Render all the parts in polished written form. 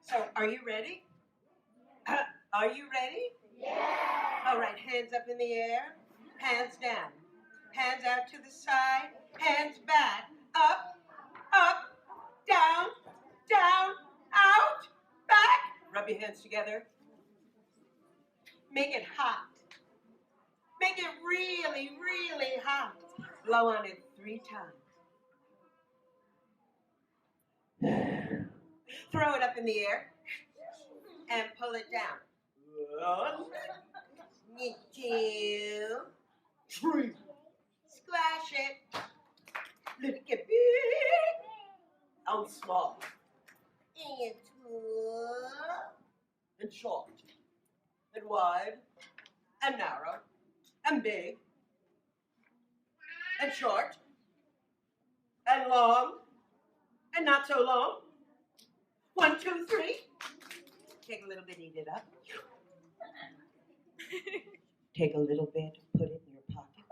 So, are you ready? Are you ready? Yeah. All right, hands up in the air, hands down, hands out to the side, hands back, up, up, down, down, out, back. Rub your hands together. Make it hot. Make it really, really hot. Blow on it 3 times. Throw it up in the air and pull it down. 1, 2, 3. Splash it. Let it get big and small. And tall and short. And wide and narrow. And big and short and long and not so long. 1, 2, 3. Take a little bit, eat it up. Take a little bit, put it in your pocket.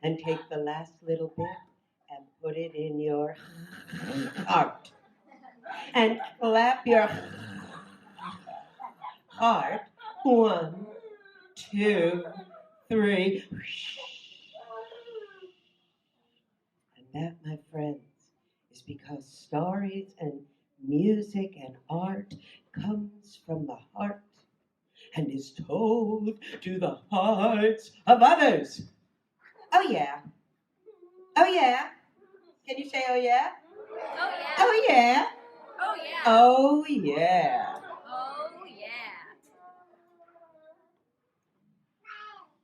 And take the last little bit and put it in your heart. And clap your heart. 1, 2, 3. And that, my friends, is because stories and music and art comes from the heart and is told to the hearts of others. Oh yeah. Oh yeah. Can you say oh yeah? Oh yeah. Oh yeah. Oh yeah. Oh yeah. Oh yeah.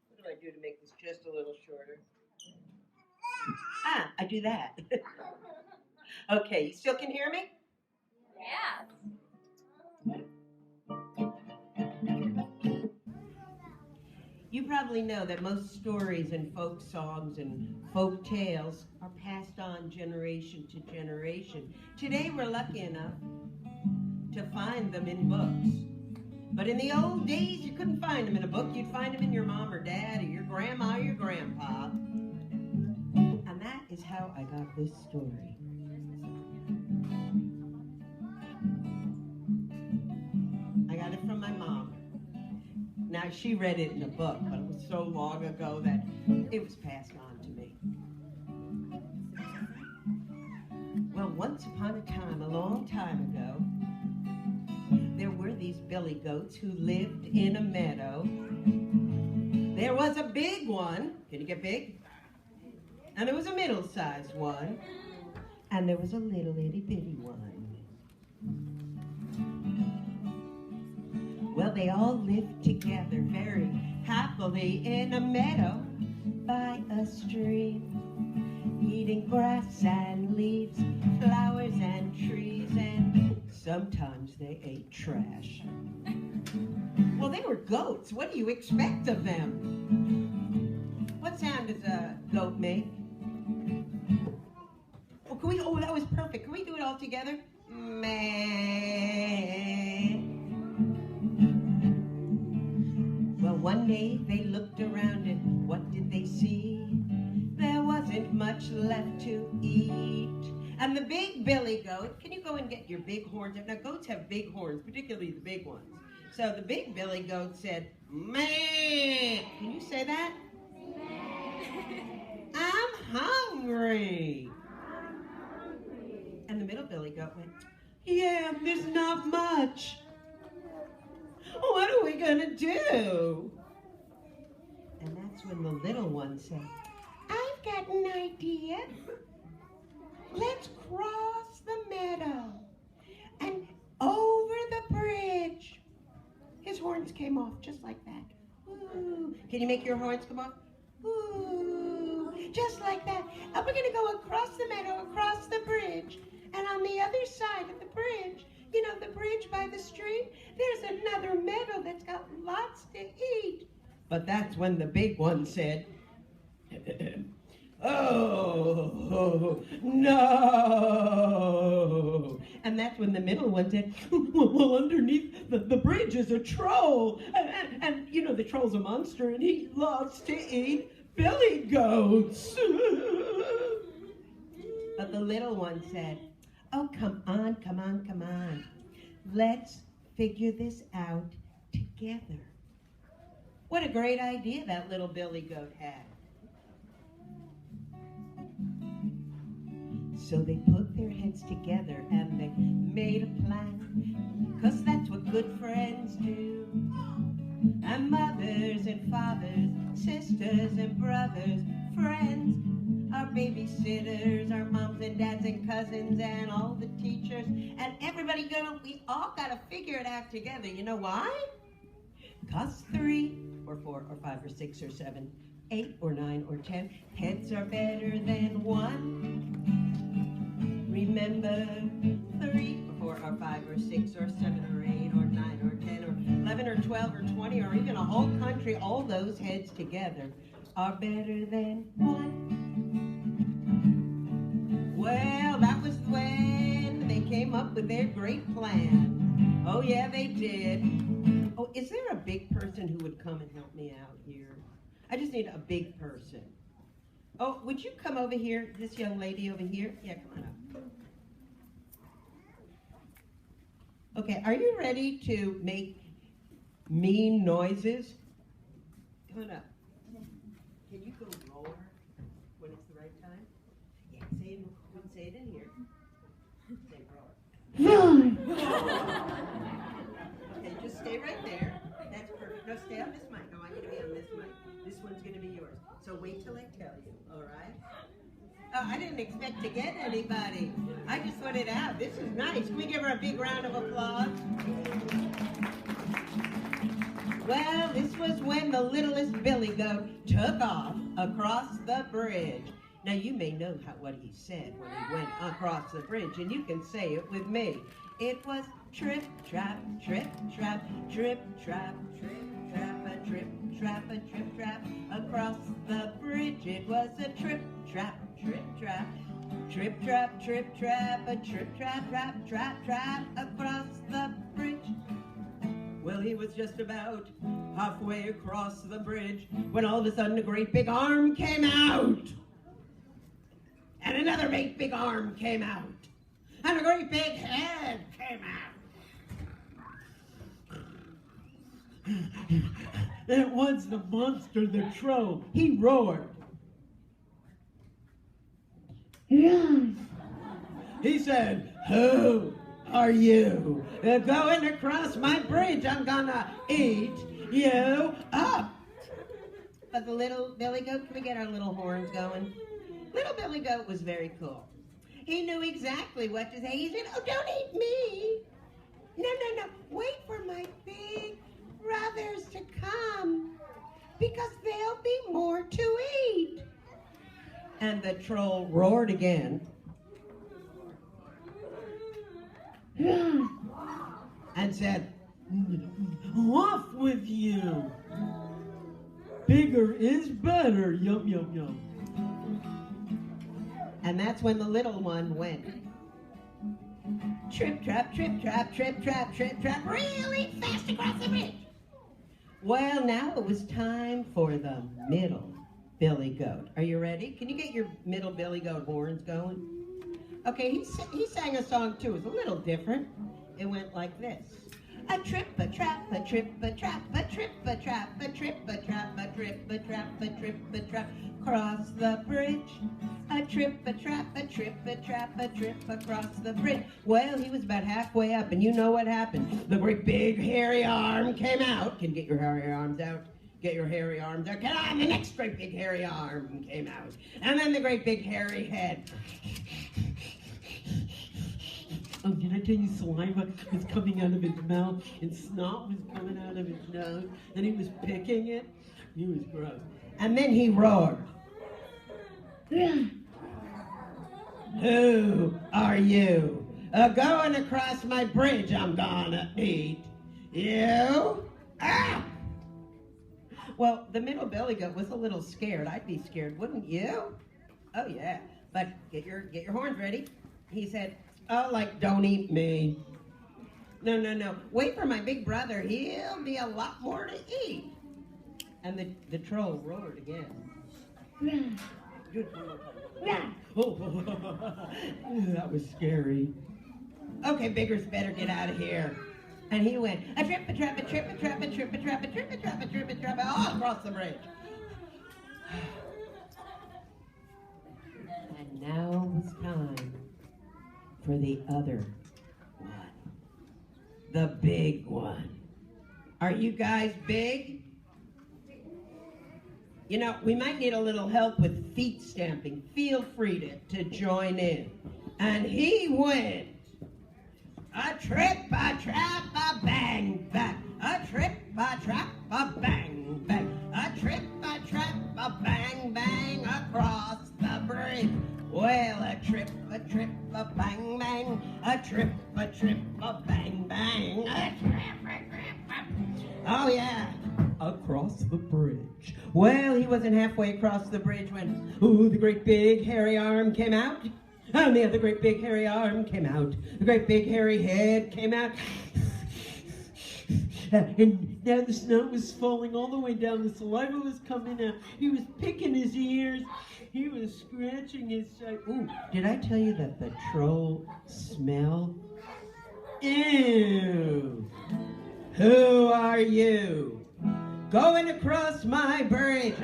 What do I do to make this just a little shorter? I do that. Okay, you still can hear me? Yeah. You probably know that most stories and folk songs and folk tales are passed on generation to generation. Today we're lucky enough to find them in books. But in the old days, you couldn't find them in a book. You'd find them in your mom or dad or your grandma or your grandpa. And that is how I got this story. I got it from my mom. Now, she read it in a book, but it was so long ago that it was passed on to me. Well, once upon a time, a long time ago, there were these billy goats who lived in a meadow. There was a big one. Can you get big? And there was a middle-sized one. And there was a little itty-bitty one. Well, they all lived together very happily in a meadow by a stream, eating grass and leaves, flowers and trees, and sometimes they ate trash. Well, they were goats. What do you expect of them? What sound does a goat make? Oh, that was perfect. Can we do it all together? Meh. Well, one day they looked around and what did they see? There wasn't much left to eat. And the big billy goat, can you go and get your big horns? Now, goats have big horns, particularly the big ones. So the big billy goat said, meh. Can you say that? I'm hungry. And the middle billy goat went, yeah, there's not much. What are we gonna do? And that's when the little one said, I've got an idea. Let's cross the meadow and over the bridge. His horns came off just like that. Ooh. Can you make your horns come off? Ooh. Just like that. And we're gonna go across the meadow, across the bridge. And on the other side of the bridge, you know, the bridge by the stream, there's another meadow that's got lots to eat. But that's when the big one said, oh, no. And that's when the middle one said, well, underneath the bridge is a troll. And, you know, the troll's a monster, and he loves to eat billy goats. But the little one said, oh, come on, come on, come on. Let's figure this out together. What a great idea that little Billy Goat had. So they put their heads together and they made a plan, 'cause that's what good friends do. And mothers and fathers, sisters and brothers, friends, our babysitters, our moms and dads and cousins and all the teachers and everybody, we all got to figure it out together. You know why? 'Cause 3 or 4 or 5 or 6 or 7, 8 or 9 or 10 heads are better than one. Remember, 3 or 4 or 5 or 6 or 7 or 8 or 9 or 10 or 11 or 12 or 20 or even a whole country, all those heads together are better than one. Well, that was when they came up with their great plan. Oh yeah, they did. Oh, is there a big person who would come and help me out here? I just need a big person. Oh, would you come over here, this young lady over here? Yeah, come on up. Okay, are you ready to make mean noises? Come on up. Can you go lower when it's the right time? Yeah, say it in here. Say roar. Okay, just stay right there. That's perfect. No, stay on this mic. No, I want you to be on this mic. This one's going to be yours. So wait till I tell you, all right? Oh, I didn't expect to get anybody. I just put it out. This is nice. Can we give her a big round of applause? Well, this was when the littlest Billy Goat took off across the bridge. Now, you may know what he said when he went across the bridge, and you can say it with me. It was trip, trap, trip, trap, trip, trap, trip, trap, a trip, trap, a trip, trap. Across the bridge, it was a trip, trap, trip, trap, trip, trap, trip, trap, a trip, trap, trap, trap, trap. Across the bridge. Well, he was just about halfway across the bridge when all of a sudden a great big arm came out. And another great big arm came out. And a great big head came out. It was the monster, the troll. He roared. He said, "Who are you? Going across my bridge, I'm gonna eat you up." But the little Billy Goat, can we get our little horns going? Little Billy Goat was very cool. He knew exactly what to say. He said, "Oh, don't eat me. No, no, no. Wait for my big brothers to come, because there'll be more to eat." And the troll roared again. And said, "Off with you. Bigger is better. Yum, yum, yum." And that's when the little one went. Trip, trap, trip, trap, trip, trap, trip, trap, really fast across the bridge. Well, now it was time for the middle Billy Goat. Are you ready? Can you get your middle Billy Goat horns going? Okay, he sang a song too. It was a little different. It went like this. A trip, a trap, a trip, a trap, a trip, a trap, a trip, a trap, a trip, a trap, a trip, a trap, across the bridge. A trip, a trap, a trip, a trap, a trip across the bridge. Well, he was about halfway up, and you know what happened. The great big hairy arm came out. Can you get your hairy arms out? Get your hairy arms out. Get on! The next great big hairy arm came out. And then the great big hairy head. Oh, did I tell you saliva was coming out of his mouth and snot was coming out of his nose and he was picking it? He was gross. And then he roared. Who are you? Going across my bridge, I'm gonna eat you. Ah! Well, the middle Billy Goat was a little scared. I'd be scared, wouldn't you? Oh yeah. But get your horns ready. He said, "Oh, like, don't eat me. No, no, no. Wait for my big brother. He'll be a lot more to eat." And the troll roared again. Good. Oh, that was scary. Okay, Biggers better get out of here. And he went, a trip, a trap, a trip, a trap, a trip, a trap, a trip, a trap, a trip, a trap, all across the bridge. And now it was time for the other one. The big one. Are you guys big? You know, we might need a little help with feet stamping. Feel free to join in. And he went. A trip, a trap, a bang, bang. A trip, a trap, a bang, bang. A trip, a trap, a bang, bang across the bridge. Well, a trip, a bang, bang. A trip, a bang, bang. A trip. Oh, yeah. Across the bridge. Well, he wasn't halfway across the bridge when, ooh, the great big hairy arm came out. And the other great big hairy arm came out. The great big hairy head came out. And now the snow was falling all the way down. The saliva was coming out. He was picking his ears. He was scratching his side. Ooh, did I tell you that the troll smelled? Ew. Who are you? Going across my bridge.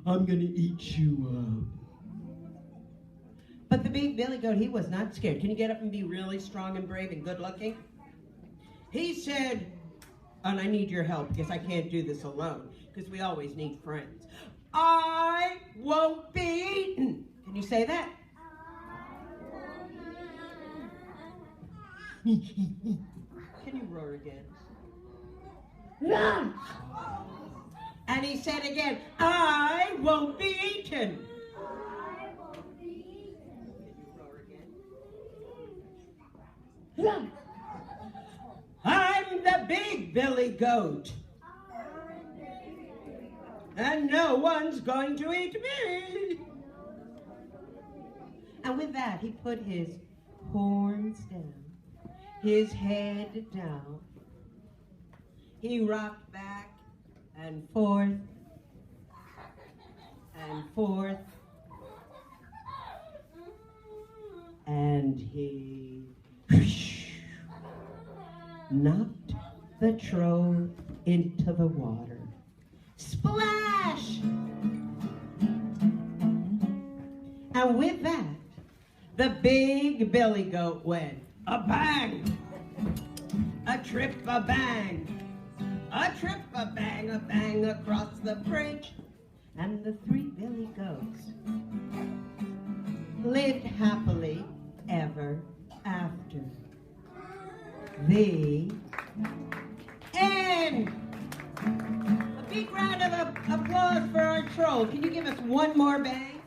I'm gonna eat you up. But the big billy goat, he was not scared. Can you get up and be really strong and brave and good looking? He said, and I need your help because I can't do this alone, because we always need friends. I won't be eaten. Can you say that? Can you roar again? And he said again, I won't be eaten. I'm the big billy goat. And no one's going to eat me. And with that, he put his horns down, his head down. He rocked back and forth, and forth, and he knocked the troll into the water. Splash! And with that, the big billy goat went a bang, a trip, a bang, a trip, a bang across the bridge. And the three billy goats lived happily ever after. The end. A big round of applause for our troll. Can you give us one more bang?